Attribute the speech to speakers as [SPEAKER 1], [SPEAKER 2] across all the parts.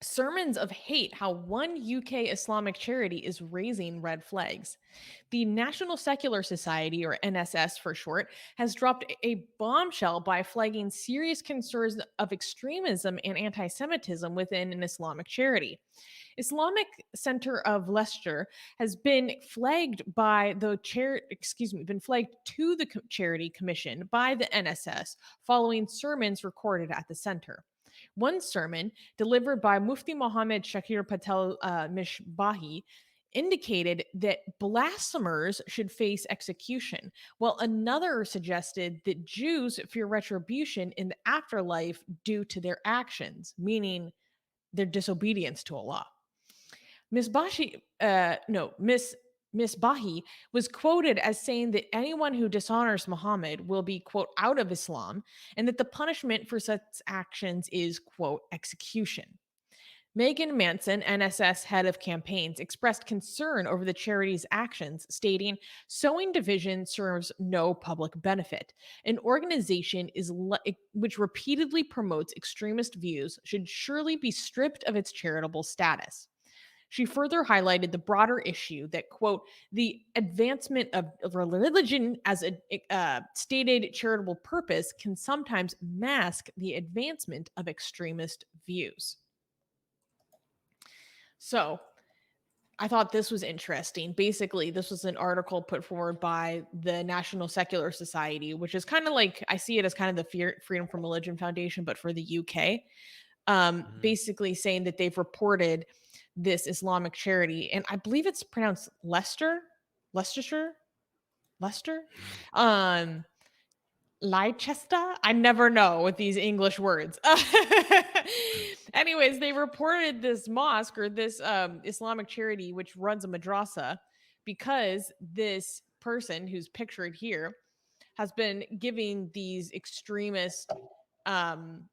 [SPEAKER 1] sermons of hate how one UK Islamic charity is raising red flags. The National Secular Society, or NSS for short, has dropped a bombshell by flagging serious concerns of extremism and anti Semitism within an Islamic charity. Islamic Center of Leicester has been flagged by the been flagged to the charity commission by the NSS following sermons recorded at the center. One sermon delivered by Mufti Mohammed Shakir Patel Misbahi indicated that blasphemers should face execution, while another suggested that Jews fear retribution in the afterlife due to their actions, meaning their disobedience to Allah. Miss Bashi, no, Miss Bahi was quoted as saying that anyone who dishonors Muhammad will be, quote, out of Islam, and that the punishment for such actions is, quote, execution. Megan Manson, NSS head of campaigns, expressed concern over the charity's actions, stating, Sowing division serves no public benefit. An organization which repeatedly promotes extremist views should surely be stripped of its charitable status. She further highlighted the broader issue that, quote, the advancement of religion as a stated charitable purpose can sometimes mask the advancement of extremist views. So I thought this was interesting. Basically, this was an article put forward by the National Secular Society, which is kind of like, I see it as kind of the Freedom from Religion Foundation, but for the UK.
[SPEAKER 2] Mhm.
[SPEAKER 1] Basically saying that they've reported this Islamic charity, and I believe it's pronounced Leicestershire, Leicester, um, Leicester. I never know with these English words.
[SPEAKER 2] Mm.
[SPEAKER 1] Anyways, they reported this mosque or this Islamic charity which runs a madrasa because this person who's pictured here has been giving these extremist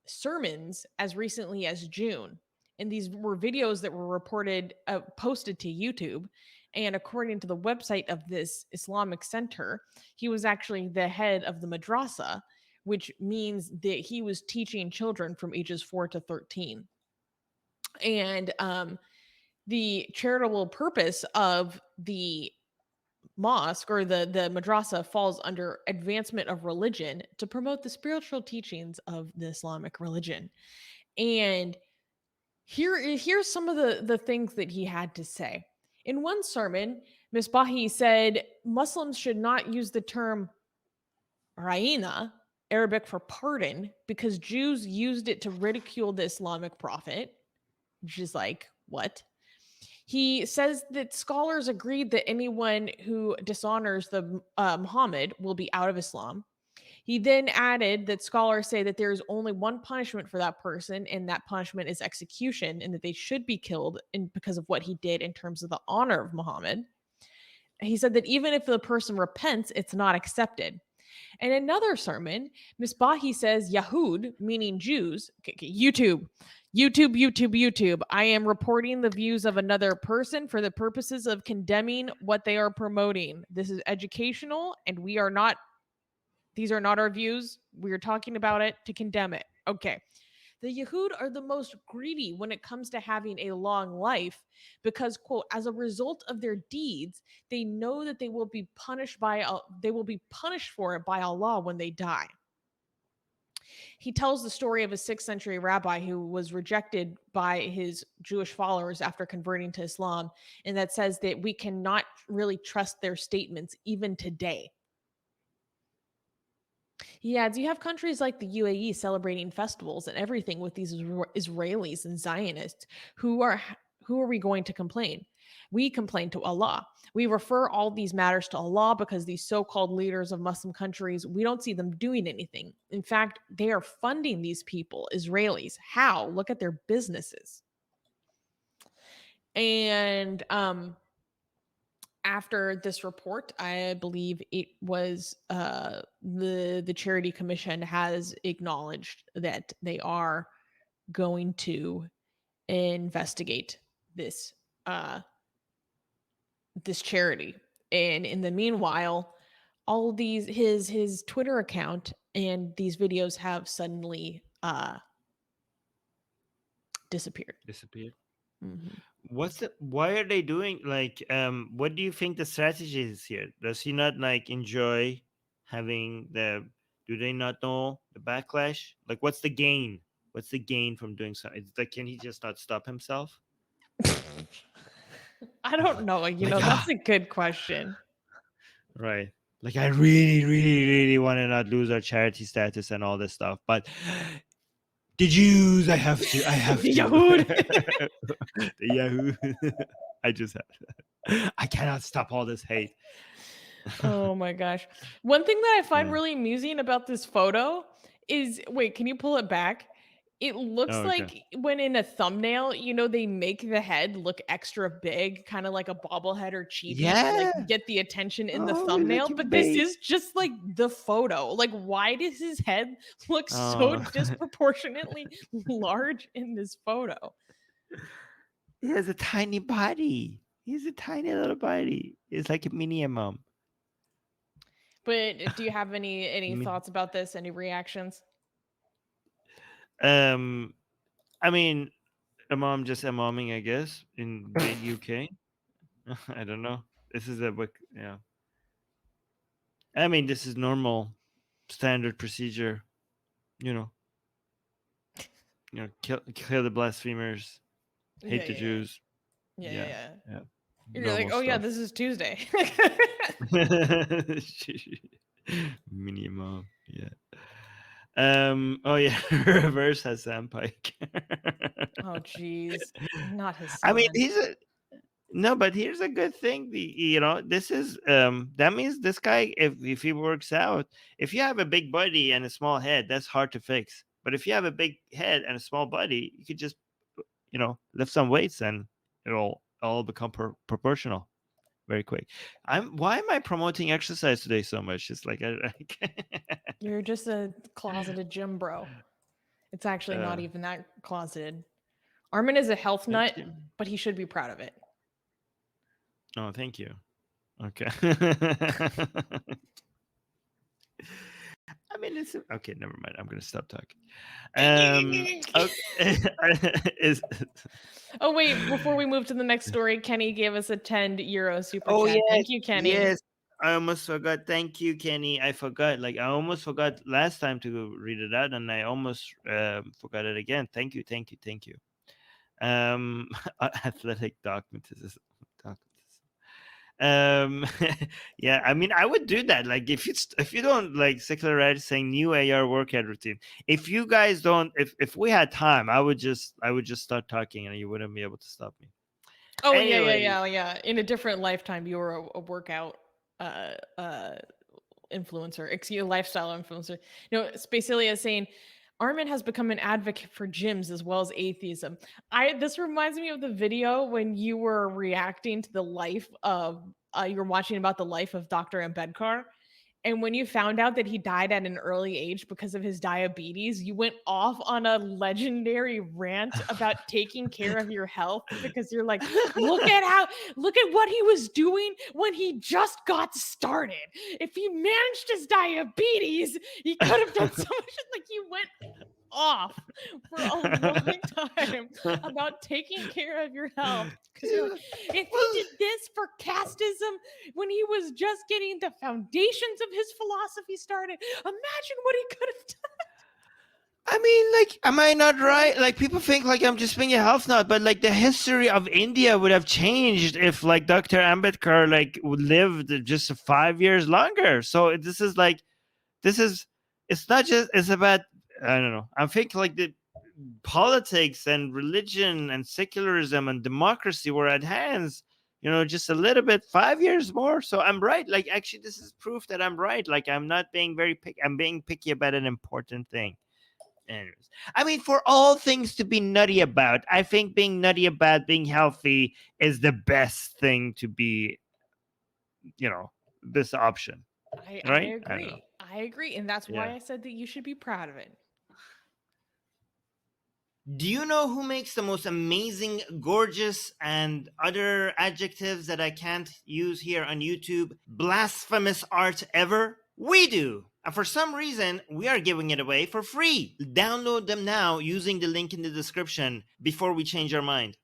[SPEAKER 1] sermons as recently as June. And these were videos that were reported, posted to YouTube. And according to the website of this Islamic center, he was actually the head of the madrasa, which means that he was teaching children from ages 4 to 13. And the charitable purpose of the mosque or the madrasa falls under advancement of religion to promote the spiritual teachings of the Islamic religion. And here's some of the things that he had to say. In one sermon, Misbahi said Muslims should not use the term Raina, Arabic for pardon, because Jews used it to ridicule the Islamic prophet, which is like, what? He says that scholars agreed that anyone who dishonors the Muhammad will be out of Islam. He then added that scholars say that there is only one punishment for that person, and that punishment is execution, and that they should be killed because of what he did in terms of the honor of Muhammad. He said that even if the person repents, it's not accepted. In another sermon, Misbahi says Yahud, meaning Jews, YouTube. I am reporting the views of another person for the purposes of condemning what they are promoting. This is educational, and these are not our views. We are talking about it to condemn it. Okay. The Yahud are the most greedy when it comes to having a long life because, quote, as a result of their deeds, they know that they will be punished for it by Allah when they die. He tells the story of a 6th century rabbi who was rejected by his Jewish followers after converting to Islam, and that says that we cannot really trust their statements even today. He adds, you have countries like the UAE celebrating festivals and everything with these Israelis and Zionists. Who are we going to complain? We complain to Allah. We refer all these matters to Allah because these so-called leaders of Muslim countries, we don't see them doing anything. In fact, they are funding these people, Israelis. How? Look at their businesses. And after this report, I believe it was the charity commission has acknowledged that they are going to investigate this uh, this charity. And in the meanwhile, all these his Twitter account and these videos have suddenly disappeared.
[SPEAKER 2] Disappeared.
[SPEAKER 1] Mhm.
[SPEAKER 2] Why are they doing like what do you think the strategy is here? Does he not like enjoy having the do they not know the backlash? Like what's the gain? What's the gain from doing so? It's like can he just not stop himself?
[SPEAKER 1] I don't know,
[SPEAKER 2] Like
[SPEAKER 1] that's a good question.
[SPEAKER 2] right. Like I really, really, really want to not lose our charity status and all this stuff, but the Jews, I have
[SPEAKER 1] The
[SPEAKER 2] to.
[SPEAKER 1] Yahud.
[SPEAKER 2] The Yahoo. I just have. I cannot stop all this hate.
[SPEAKER 1] Oh my gosh. One thing that I find
[SPEAKER 2] Yeah.
[SPEAKER 1] really amusing about this photo is wait, can you pull it back? It
[SPEAKER 2] Oh,
[SPEAKER 1] looks
[SPEAKER 2] okay.
[SPEAKER 1] like when in a thumbnail, they make the head look extra big, kind of like a bobblehead or chibi to like
[SPEAKER 2] Yeah.
[SPEAKER 1] get the attention in the
[SPEAKER 2] Oh, we're
[SPEAKER 1] thumbnail,
[SPEAKER 2] looking
[SPEAKER 1] but this
[SPEAKER 2] bait.
[SPEAKER 1] is just like the photo. Like, why does his head look so
[SPEAKER 2] Oh,
[SPEAKER 1] disproportionately large in this photo?
[SPEAKER 2] he has a tiny body. He has a tiny little body. It's like a mini mom.
[SPEAKER 1] But do you have any
[SPEAKER 2] Mi-
[SPEAKER 1] thoughts about this? Any reactions?
[SPEAKER 2] Um, I mean, a mom just a momming, I guess, in the UK. I don't know. This is a book. Yeah. I mean, this is normal, standard procedure. You know, kill the blasphemers,
[SPEAKER 1] Yeah,
[SPEAKER 2] hate the
[SPEAKER 1] yeah, yeah.
[SPEAKER 2] Jews.
[SPEAKER 1] Yeah, yeah,
[SPEAKER 2] Yeah,
[SPEAKER 1] yeah.
[SPEAKER 2] yeah,
[SPEAKER 1] You're like,
[SPEAKER 2] normal
[SPEAKER 1] "Oh yeah,
[SPEAKER 2] stuff.
[SPEAKER 1] this is Tuesday."
[SPEAKER 2] Mini mom. Yeah. Oh yeah. Reverse Hassan Pike.
[SPEAKER 1] Oh jeez. Not
[SPEAKER 2] I mean,
[SPEAKER 1] Hassan.
[SPEAKER 2] he's a no, but here's a good thing. This is that means this guy, if he works out, if you have a big body and a small head, that's hard to fix. But if you have a big head and a small body, you could just lift some weights and it'll all become proportional very quick. Why am I promoting exercise today so much? It's like
[SPEAKER 1] You're just a closeted gym bro. It's actually not
[SPEAKER 2] uh,
[SPEAKER 1] even that closeted. Armin is a health
[SPEAKER 2] thank
[SPEAKER 1] nut,
[SPEAKER 2] you.
[SPEAKER 1] but he should be proud of it.
[SPEAKER 2] Oh, thank you. Okay. I mean, it's okay. Never mind. I'm gonna stop talking. Okay. Is
[SPEAKER 1] Oh wait, before we move to the next story, Kenny gave us a €10 super
[SPEAKER 2] oh
[SPEAKER 1] chat.
[SPEAKER 2] yes,
[SPEAKER 1] Thank you, Kenny.
[SPEAKER 2] yes. I almost forgot. Thank you, Kenny. I forgot. Like I almost forgot last time to read it out, and I almost forgot it again. Thank you, thank you, thank you. Athletic dogmatism. um yeah, I mean I would do that. Like if you don't like secularizing new AR workout routine, if you guys don't, if we had time, I would just start talking and you wouldn't be able to stop me.
[SPEAKER 1] Oh yeah, yeah,
[SPEAKER 2] Anyway,
[SPEAKER 1] yeah, yeah. In a different lifetime, you were a workout uh uh influencer, excuse lifestyle influencer. Spacelia is saying Armin has become an advocate for gyms as well as atheism. I This reminds me of the video when you were reacting to the life of you were watching about the life of Dr. Ambedkar. And when you found out that he died at an early age because of his diabetes, you went off on a legendary rant about taking care of your health because you're like, look at what he was doing when he just got started. If he managed his diabetes, he could have done so much. Like you went off for a long time about taking care of your health because you're like, if he
[SPEAKER 2] well,
[SPEAKER 1] did this for casteism when he was just getting the foundations of his philosophy started, imagine what he could have done.
[SPEAKER 2] I mean, like, am I not right? Like, people think like I'm just being a health nut, but like the history of India would have changed if like Dr. Ambedkar like lived just 5 years longer. So this is it's not just it's about I don't know. I think like the politics and religion and secularism and democracy were at hands. Just a little bit, 5 years more. So I'm right. Like actually, this is proof that I'm right. Like I'm not being very picky. I'm being picky about an important thing. Anyways, I mean, for all things to be nutty about, I think being nutty about being healthy is the best thing to be, this option,
[SPEAKER 1] I
[SPEAKER 2] right? I don't know.
[SPEAKER 1] agree. I agree. And that's why
[SPEAKER 2] Yeah.
[SPEAKER 1] I said that you should be proud of it.
[SPEAKER 2] Do you know who makes the most amazing, gorgeous, and other adjectives that I can't use here on YouTube? Blasphemous art ever? We do. And for some reason, we are giving it away for free. Download them now using the link in the description before we change our mind.